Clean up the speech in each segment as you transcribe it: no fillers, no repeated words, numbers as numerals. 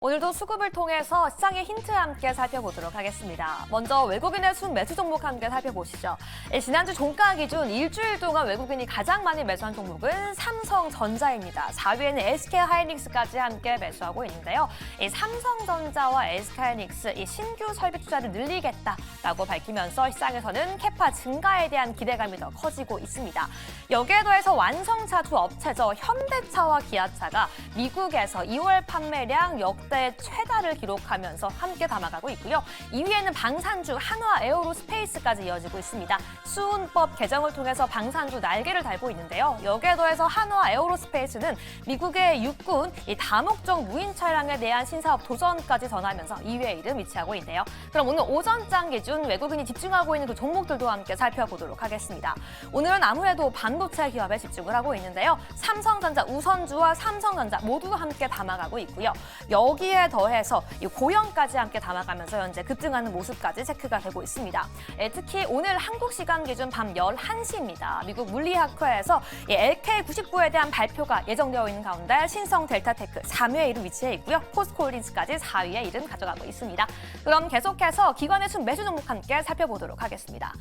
오늘도 수급을 통해서 시장의 힌트 함께 살펴보도록 하겠습니다. 먼저 외국인의 순매수 종목 함께 살펴보시죠. 지난주 종가 기준 일주일 동안 외국인이 가장 많이 매수한 종목은 삼성전자입니다. 4위에는 SK하이닉스까지 함께 매수하고 있는데요. 삼성전자와 SK하이닉스 신규 설비 투자를 늘리겠다라고 밝히면서 시장에서는 캐파 증가에 대한 기대감이 더 커지고 있습니다. 여기에 더해서 완성차 두 업체죠. 현대차와 기아차가 미국에서 2월 판매량 역대 최다를 기록하면서 함께 담아가고 있고요. 2위에는 방산주 한화 에어로스페이스까지 이어지고 있습니다. 수운법 개정을 통해서 방산주 날개를 달고 있는데요. 여기에 더해서 한화 에어로스페이스는 미국의 육군 다목적 무인 차량에 대한 신사업 도전까지 전하면서 2위에 이름 위치하고 있는데요. 그럼 오늘 오전장 기준 외국인이 집중하고 있는 그 종목들도 함께 살펴보도록 하겠습니다. 오늘은 아무래도 반도체 기업에 집중을 하고 있는데요. 삼성전자 우선주와 삼성전자 모두 함께 담아가고 있고요. 여기에 더해서 고영까지 함께 담아가면서 현재 급등하는 모습까지 체크가 되고 있습니다. 특히 오늘 한국 시간 기준 밤 11시입니다. 미국 물리학회에서 LK99에 대한 발표가 예정되어 있는 가운데 신성 델타테크 3위에 이름 위치해 있고요. 포스코홀딩스까지 4위에 이름 가져가고 있습니다. 그럼 계속해서 기관의 순매수 종목 함께 살펴보도록 하겠습니다.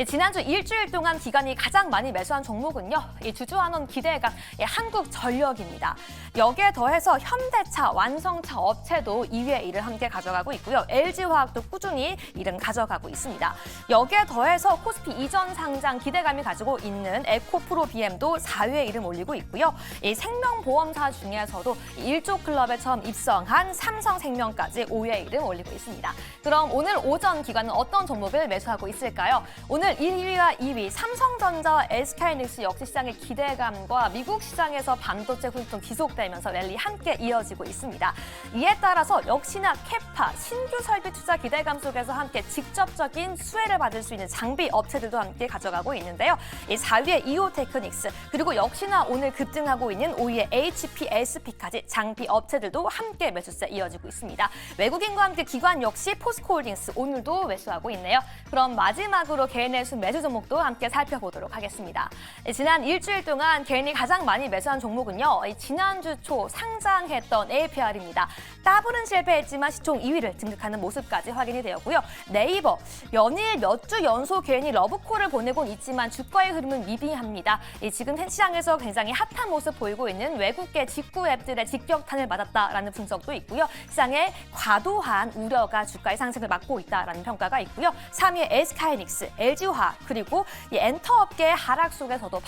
지난주 일주일 동안 기관이 가장 많이 매수한 종목은요. 주주환원 기대감 한국전력입니다. 여기에 더해서 현대차, 완성차 업체도 2위에 이를 함께 가져가고 있고요. LG화학도 꾸준히 이름 가져가고 있습니다. 여기에 더해서 코스피 이전 상장 기대감이 가지고 있는 에코프로비엠도 4위에 이름 올리고 있고요. 이 생명보험사 중에서도 1조 클럽에 처음 입성한 삼성생명까지 5위에 이름 올리고 있습니다. 그럼 오늘 오전 기관은 어떤 종목을 매수하고 있을까요? 오늘 1위와 2위 삼성전자와 SK하이닉스 역시 시장의 기대감과 미국 시장에서 반도체 훈통 지속되면서 랠리 함께 이어지고 있습니다. 이에 따라서 역시나 캐파, 신규 설비 투자 기대감 속에서 함께 직접적인 수혜를 받을 수 있는 장비 업체들도 함께 가져가고 있는데요. 4위의 이오테크닉스, 그리고 역시나 오늘 급등하고 있는 5위의 HPSP까지 장비 업체들도 함께 매수세 이어지고 있습니다. 외국인과 함께 기관 역시 포스코홀딩스 오늘도 매수하고 있네요. 그럼 마지막으로 개인의 순매수 종목도 함께 살펴보도록 하겠습니다. 지난 일주일 동안 개인이 가장 많이 매수한 종목은요. 지난주 초 상장했던 APR입니다. 더블은 실패했지만 시총 2위를 등극하는 모습까지 확인이 되었고요. 네이버, 연일 몇 주 연속 개인이 러브콜을 보내곤 있지만 주가의 흐름은 미비합니다. 지금 시장에서 굉장히 핫한 모습 보이고 있는 외국계 직구 앱들의 직격탄을 맞았다라는 분석도 있고요. 시장에 과도한 우려가 주가의 상승을 막고 있다라는 평가가 있고요. 3위의 SK하이닉스, LG화학, 그리고 이 엔터업계의 하락 속에서도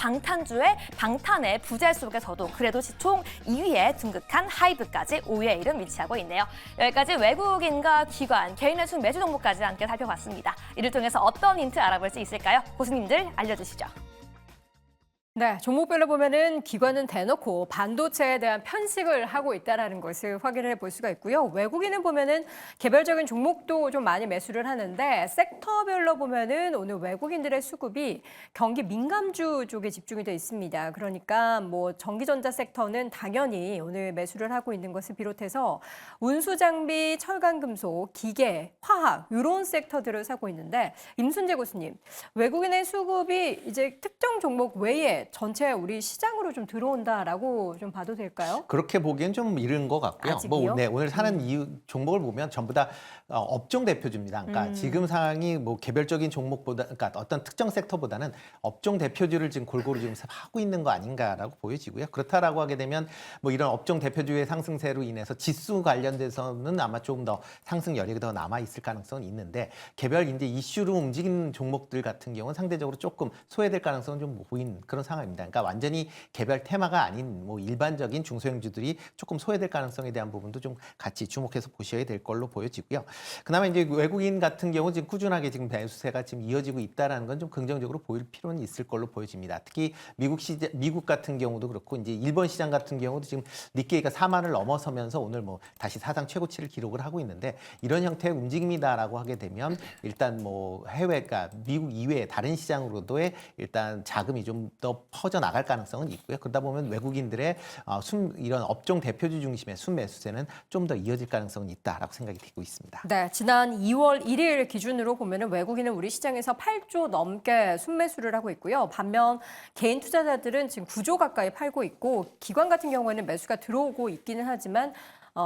방탄의 부재 속에서도 그래도 시총 2위에 등극한 하이브까지 5위에 이름 위치하고 있네요. 여기까지 외국인과 기관, 개인의 순매수 종목까지 함께 살펴봤습니다. 이를 통해서 어떤 힌트 알아볼 수 있을까요? 고수님들 알려주시죠. 네, 종목별로 보면은 기관은 대놓고 반도체에 대한 편식을 하고 있다는 것을 확인해 볼 수가 있고요. 외국인은 보면은 개별적인 종목도 좀 많이 매수를 하는데 섹터별로 보면은 오늘 외국인들의 수급이 경기 민감주 쪽에 집중이 돼 있습니다. 그러니까 뭐 전기전자 섹터는 당연히 오늘 매수를 하고 있는 것을 비롯해서 운수장비, 철강금속, 기계, 화학 이런 섹터들을 사고 있는데 임순재 교수님, 외국인의 수급이 이제 특정 종목 외에 전체 우리 시장으로 좀 들어온다라고 좀 봐도 될까요? 그렇게 보기엔 좀 이른 것 같고요. 아직이요? 네, 오늘 사는 이유 종목을 보면 전부 다 업종 대표주입니다. 그러니까 지금 상황이 뭐 개별적인 종목보다, 그러니까 어떤 특정 섹터보다는 업종 대표주를 지금 골고루 지금 하고 있는 거 아닌가라고 보여지고요. 그렇다라고 하게 되면 뭐 이런 업종 대표주의 상승세로 인해서 지수 관련돼서는 아마 조금 더 상승 여력이 더 남아 있을 가능성은 있는데 개별 이제 이슈로 움직이는 종목들 같은 경우는 상대적으로 조금 소외될 가능성은 좀 보이는 그런 상황입니다. 그러니까 완전히 개별 테마가 아닌 뭐 일반적인 중소형주들이 조금 소외될 가능성에 대한 부분도 좀 같이 주목해서 보셔야 될 걸로 보여지고요. 그나마 이제 외국인 같은 경우 지금 꾸준하게 지금 매수세가 지금 이어지고 있다라는 건 좀 긍정적으로 보일 필요는 있을 걸로 보여집니다. 특히 미국 같은 경우도 그렇고 이제 일본 시장 같은 경우도 지금 니케이가 4만을 넘어서면서 오늘 뭐 다시 사상 최고치를 기록을 하고 있는데 이런 형태의 움직임이다라고 하게 되면 일단 뭐 해외가 미국 이외의 다른 시장으로도의 일단 자금이 좀 더 퍼져 나갈 가능성은 있고요. 그러다 보면 외국인들의 이런 업종 대표주 중심의 순매수세는 좀 더 이어질 가능성은 있다라고 생각이 되고 있습니다. 네, 지난 2월 1일 기준으로 보면은 외국인은 우리 시장에서 8조 넘게 순매수를 하고 있고요. 반면 개인 투자자들은 지금 9조 가까이 팔고 있고 기관 같은 경우에는 매수가 들어오고 있기는 하지만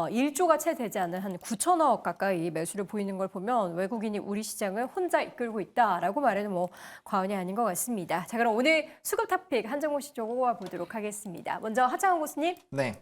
1조가 채 되지 않는 한 9천억 가까이 매수를 보이는 걸 보면 외국인이 우리 시장을 혼자 이끌고 있다라고 말해도 뭐 과언이 아닌 것 같습니다. 자, 그럼 오늘 수급 토픽 한정호 씨 쪽 뽑아보도록 하겠습니다. 먼저 하창원 교수님. 네,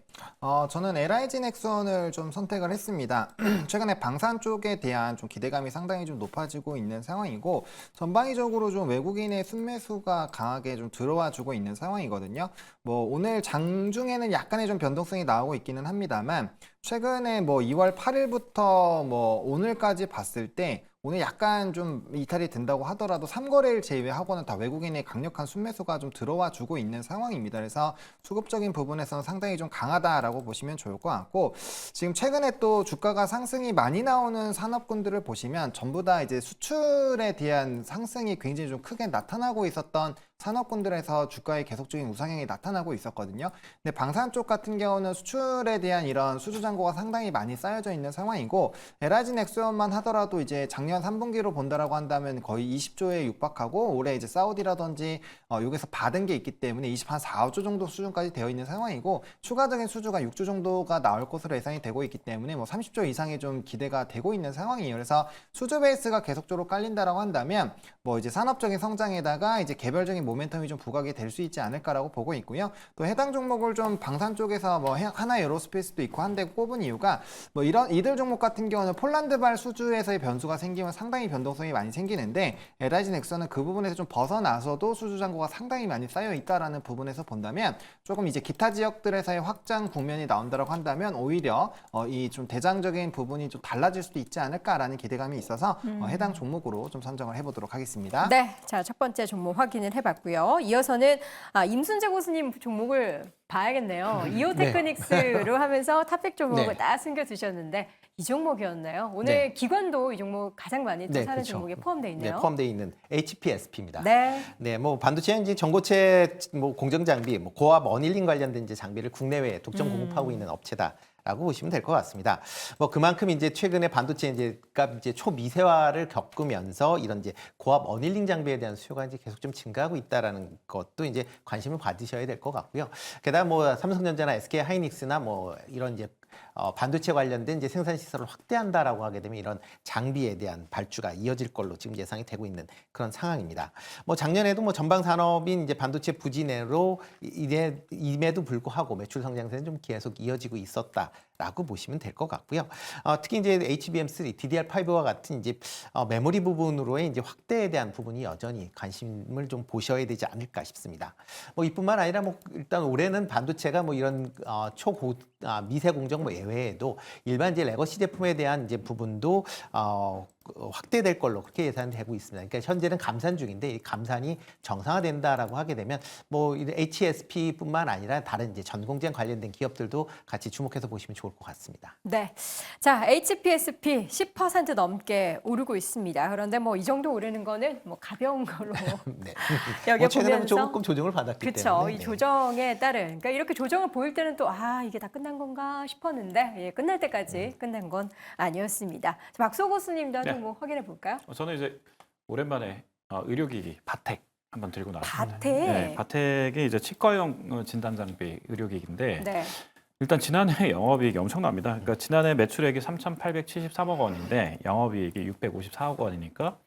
저는 LIG 넥슨을 좀 선택을 했습니다. 최근에 방산 쪽에 대한 좀 기대감이 상당히 좀 높아지고 있는 상황이고 전방위적으로 좀 외국인의 순매수가 강하게 좀 들어와주고 있는 상황이거든요. 뭐 오늘 장중에는 약간의 좀 변동성이 나오고 있기는 합니다만 최근에 뭐 2월 8일부터 뭐 오늘까지 봤을 때 오늘 약간 좀 이탈이 된다고 하더라도 3거래일 제외하고는 다 외국인의 강력한 순매수가 좀 들어와 주고 있는 상황입니다. 그래서 수급적인 부분에서는 상당히 좀 강하다라고 보시면 좋을 것 같고 지금 최근에 또 주가가 상승이 많이 나오는 산업군들을 보시면 전부 다 이제 수출에 대한 상승이 굉장히 좀 크게 나타나고 있었던 산업군들에서 주가의 계속적인 우상향이 나타나고 있었거든요. 근데 방산 쪽 같은 경우는 수출에 대한 이런 수주 잔고가 상당히 많이 쌓여져 있는 상황이고 LIG 넥슨만 하더라도 이제 작년 3분기로 본다라고 한다면 거의 20조에 육박하고 올해 이제 사우디라든지 여기서 받은 게 있기 때문에 24, 5조 정도 수준까지 되어 있는 상황이고 추가적인 수주가 6조 정도가 나올 것으로 예상이 되고 있기 때문에 뭐 30조 이상이 좀 기대가 되고 있는 상황이에요. 그래서 수주 베이스가 계속적으로 깔린다라고 한다면 뭐 이제 산업적인 성장에다가 이제 개별적인 모멘텀이 좀 부각이 될 수 있지 않을까라고 보고 있고요. 또 해당 종목을 좀 방산 쪽에서 뭐 하나 에어로스페이스도 있고 한데 꼽은 이유가 뭐 이들 종목 같은 경우는 폴란드발 수주에서의 변수가 생기면 상당히 변동성이 많이 생기는데 LIG 넥슨은 그 부분에서 좀 벗어나서도 수주 잔고가 상당히 많이 쌓여 있다라는 부분에서 본다면 조금 이제 기타 지역들에서의 확장 국면이 나온다라고 한다면 오히려 이 좀 대장적인 부분이 좀 달라질 수도 있지 않을까라는 기대감이 있어서 해당 종목으로 좀 선정을 해보도록 하겠습니다. 네, 자, 첫 번째 종목 확인을 해봤고요. 이어서는 임순재 교수님 종목을 봐야겠네요. 이오테크닉스로 하면서 탑픽 종목을 네. 딱 숨겨두셨는데 이 종목이었나요? 오늘 네. 기관도 이 종목 가장 많이 네, 사는 그렇죠. 종목에 포함되어 있네요. 네, 포함되어 있는 HPSP입니다. 네. 네, 뭐 반도체 엔진, 전고체, 뭐 공정 장비, 뭐 고압 어닐링 관련된 이제 장비를 국내외에 독점 공급하고 있는 업체다라고 보시면 될 것 같습니다. 뭐 그만큼 이제 최근에 반도체 이제가 이제 초미세화를 겪으면서 이런 이제 고압 어닐링 장비에 대한 수요가 이제 계속 좀 증가하고 있다라는 것도 이제 관심을 받으셔야 될 것 같고요. 게다가 뭐 삼성전자나 SK 하이닉스나 뭐 이런 이제 반도체 관련된 이제 생산 시설을 확대한다라고 하게 되면 이런 장비에 대한 발주가 이어질 걸로 지금 예상이 되고 있는 그런 상황입니다. 뭐 작년에도 뭐 전방 산업인 이제 반도체 부진으로 임에도 불구하고 매출 성장세는 좀 계속 이어지고 있었다라고 보시면 될 것 같고요. 특히 이제 HBM3, DDR5와 같은 이제 메모리 부분으로의 이제 확대에 대한 부분이 여전히 관심을 좀 보셔야 되지 않을까 싶습니다. 뭐 이뿐만 아니라 뭐 일단 올해는 반도체가 뭐 이런 미세 공정 뭐 예외에도 일반 이제 레거시 제품에 대한 이제 부분도 확대될 걸로 그렇게 예상되고 있습니다. 그러니까 현재는 감산 중인데 이 감산이 정상화된다라고 하게 되면 뭐 HSP뿐만 아니라 다른 이제 전공정 관련된 기업들도 같이 주목해서 보시면 좋을 것 같습니다. 네. 자, HPSP 10% 넘게 오르고 있습니다. 그런데 뭐 이 정도 오르는 거는 뭐 가벼운 걸로 네. 여겨 최근에 보면서 조금 조정을 받았기 그렇죠. 때문에. 이 네. 조정에 따른 그러니까 이렇게 조정을 보일 때는 또 이게 다 끝난 건가 싶었는데 예, 끝날 때까지 끝난 건 아니었습니다. 자, 박소 교수님도 한번 네. 뭐 확인해 볼까요? 저는 이제 오랜만에 의료기기 바텍 한번 들고 나왔습니다. 바텍? 네, 바텍이 이제 치과용 진단 장비 의료기기인데 네. 일단 지난해 영업이익이 엄청납니다. 그러니까 지난해 매출액이 3,873억 원인데 영업이익이 654억 원이니까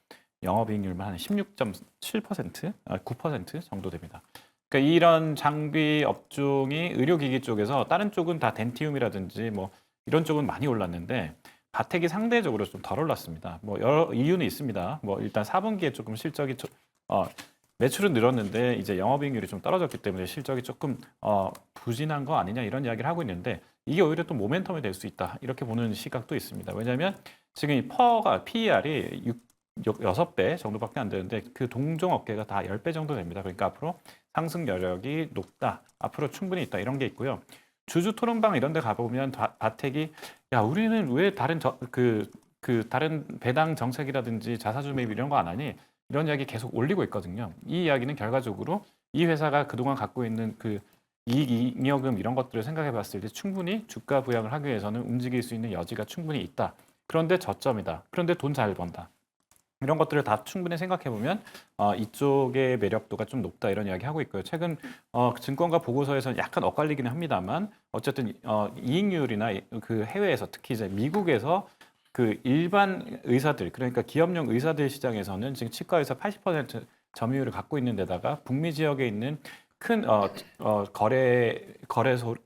영업이익률만 한 16.7%, 9% 정도 됩니다. 그러니까 이런 장비 업종이 의료기기 쪽에서 다른 쪽은 다 덴티움이라든지 뭐 이런 쪽은 많이 올랐는데 바텍이 상대적으로 좀 덜 올랐습니다. 뭐 여러 이유는 있습니다. 뭐 일단 4분기에 조금 실적이 매출은 늘었는데 이제 영업이익률이 좀 떨어졌기 때문에 실적이 조금 부진한 거 아니냐 이런 이야기를 하고 있는데 이게 오히려 또 모멘텀이 될 수 있다 이렇게 보는 시각도 있습니다. 왜냐하면 지금 이 PER이 6배 정도밖에 안 되는데 그 동종 업계가 다 10배 정도 됩니다. 그러니까 앞으로 상승 여력이 높다, 앞으로 충분히 있다 이런 게 있고요. 주주 토론방 이런 데 가보면 바텍이 야 우리는 왜 다른 다른 배당 정책이라든지 자사주 매입 이런 거 안 하니 이런 이야기 계속 올리고 있거든요. 이 이야기는 결과적으로 이 회사가 그동안 갖고 있는 그 이익, 잉여금 이런 것들을 생각해 봤을 때 충분히 주가 부양을 하기 위해서는 움직일 수 있는 여지가 충분히 있다. 그런데 저점이다. 그런데 돈 잘 번다. 이런 것들을 다 충분히 생각해 보면 이쪽의 매력도가 좀 높다 이런 이야기 하고 있고요. 최근 증권가 보고서에서는 약간 엇갈리기는 합니다만 어쨌든 이익률이나 그 해외에서 특히 이제 미국에서 그 일반 의사들 그러니까 기업용 의사들 시장에서는 지금 치과 의사 80% 점유율을 갖고 있는 데다가 북미 지역에 있는 큰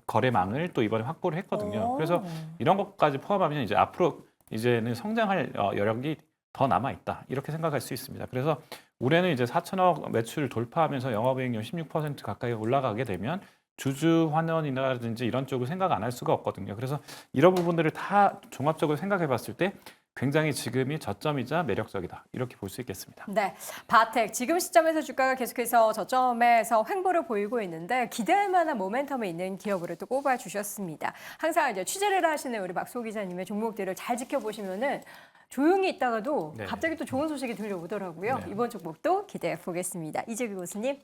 거래망을 또 이번에 확보를 했거든요. 그래서 이런 것까지 포함하면 이제 앞으로 이제는 성장할 여력이 더 남아 있다 이렇게 생각할 수 있습니다. 그래서 올해는 이제 4천억 매출을 돌파하면서 영업이익률 16% 가까이 올라가게 되면 주주 환원이라든지 이런 쪽을 생각 안 할 수가 없거든요. 그래서 이런 부분들을 다 종합적으로 생각해 봤을 때 굉장히 지금이 저점이자 매력적이다 이렇게 볼 수 있겠습니다. 네, 바텍 지금 시점에서 주가가 계속해서 저점에서 횡보를 보이고 있는데 기대할 만한 모멘텀이 있는 기업으로 또 꼽아주셨습니다. 항상 이제 취재를 하시는 우리 박소 기자님의 종목들을 잘 지켜보시면은 조용히 있다가도 네. 갑자기 또 좋은 소식이 들려오더라고요. 네. 이번 종목도 기대해 보겠습니다. 이재규 교수님.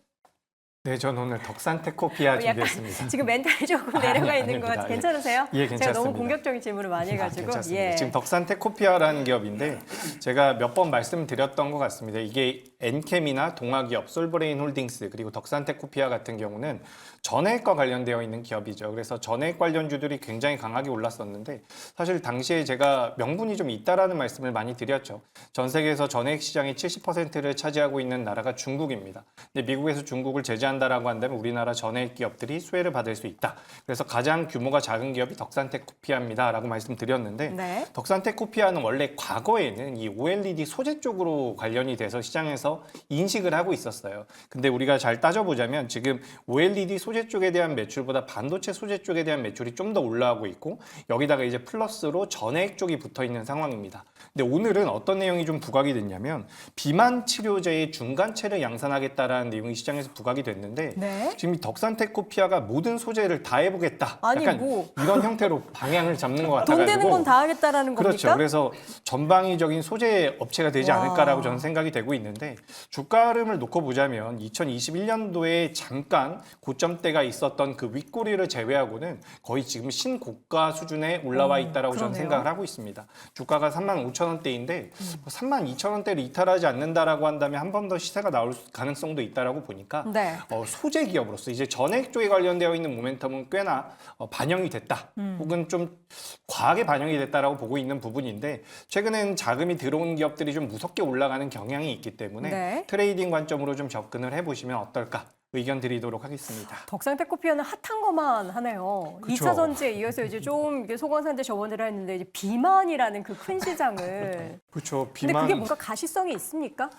네, 전 오늘 덕산테코피아 약간 준비했습니다. 지금 멘탈이 조금 내려가 아니, 있는 것 같아요. 아닙니다. 괜찮으세요? 예, 제가 너무 괜찮습니다. 공격적인 질문을 많이 해가지고. 괜찮습니다. 예. 지금 덕산테코피아라는 기업인데 제가 몇 번 말씀드렸던 것 같습니다. 이게 엔캠이나 동아기업, 솔브레인 홀딩스 그리고 덕산테코피아 같은 경우는 전해액과 관련되어 있는 기업이죠. 그래서 전해액 관련주들이 굉장히 강하게 올랐었는데 사실 당시에 제가 명분이 좀 있다라는 말씀을 많이 드렸죠. 전 세계에서 전해액 시장의 70%를 차지하고 있는 나라가 중국입니다. 근데 미국에서 중국을 제재한다라고 한다면 우리나라 전해액 기업들이 수혜를 받을 수 있다. 그래서 가장 규모가 작은 기업이 덕산테코피아입니다라고 말씀드렸는데 네. 덕산테코피아는 원래 과거에는 이 OLED 소재 쪽으로 관련이 돼서 시장에서 인식을 하고 있었어요. 근데 우리가 잘 따져보자면 지금 OLED 소재 쪽에 대한 매출보다 반도체 소재 쪽에 대한 매출이 좀 더 올라가고 있고 여기다가 이제 플러스로 전해액 쪽이 붙어 있는 상황입니다. 근데 오늘은 어떤 내용이 좀 부각이 됐냐면 비만 치료제의 중간체를 양산하겠다라는 내용이 시장에서 부각이 됐는데 네. 지금 이 덕산테코피아가 모든 소재를 다 해보겠다. 아니, 약간 뭐. 이런 형태로 방향을 잡는 것 같아가지고 돈 되는 건 다 하겠다라는 겁니까? 그렇죠. 그래서 전방위적인 소재 업체가 되지 와. 않을까라고 저는 생각이 되고 있는데 주가 흐름을 놓고 보자면 2021년도에 잠깐 고점대가 있었던 그 윗꼬리를 제외하고는 거의 지금 신고가 수준에 올라와 있다라고 저는 그러네요. 생각을 하고 있습니다. 주가가 35,000원대인데 32,000원대를 이탈하지 않는다라고 한다면 한 번 더 시세가 나올 가능성도 있다라고 보니까 네. 소재 기업으로서 이제 전액 쪽에 관련되어 있는 모멘텀은 꽤나 반영이 됐다. 혹은 좀 과하게 반영이 됐다라고 보고 있는 부분인데 최근엔 자금이 들어온 기업들이 좀 무섭게 올라가는 경향이 있기 때문에 네. 트레이딩 관점으로 좀 접근을 해보시면 어떨까 의견 드리도록 하겠습니다. 덕산테코피아는 핫한 것만 하네요. 그쵸. 2차 전지에 이어서 이제 좀 이게 소강사인데 저번에 했는데 이제 비만이라는 그 큰 시장을. 그렇죠. 근데 그게 뭔가 가시성이 있습니까?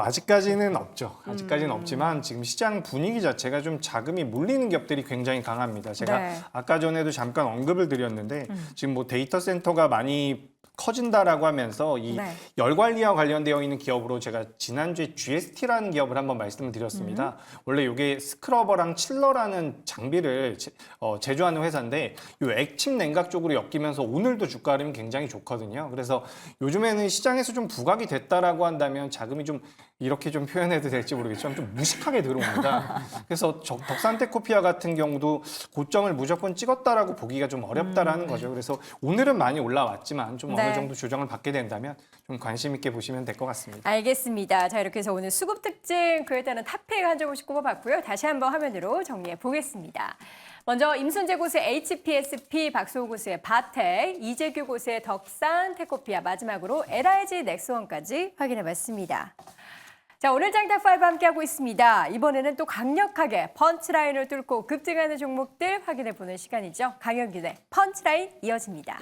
아직까지는 없죠. 아직까지는 없지만 지금 시장 분위기 자체가 좀 자금이 몰리는 기업들이 굉장히 강합니다. 제가 네. 아까 전에도 잠깐 언급을 드렸는데 지금 뭐 데이터 센터가 많이 커진다라고 하면서 이 네. 열 관리와 관련되어 있는 기업으로 제가 지난주에 GST라는 기업을 한번 말씀을 드렸습니다. 원래 이게 스크러버랑 칠러라는 장비를 제조하는 회사인데 이 액침 냉각 쪽으로 엮이면서 오늘도 주가 흐름이 굉장히 좋거든요. 그래서 요즘에는 시장에서 좀 부각이 됐다라고 한다면 자금이 좀 이렇게 좀 표현해도 될지 모르겠지만 좀 무식하게 들어옵니다. 그래서 덕산테코피아 같은 경우도 고점을 무조건 찍었다라고 보기가 좀 어렵다라는 거죠. 그래서 오늘은 많이 올라왔지만 좀 네. 어느 정도 조정을 받게 된다면 좀 관심 있게 보시면 될 것 같습니다. 알겠습니다. 자, 이렇게 해서 오늘 수급 특징 그에 따른 탑픽 한 점씩 꼽아봤고요. 다시 한번 화면으로 정리해 보겠습니다. 먼저 임순재 고수의 HPSP, 박소호 고수의 바텍, 이재규 고수의 덕산, 테코피아, 마지막으로 LIG 넥스원까지 확인해봤습니다. 자, 오늘 장탑5 함께하고 있습니다. 이번에는 또 강력하게 펀치라인을 뚫고 급등하는 종목들 확인해보는 시간이죠. 강연균의 펀치라인 이어집니다.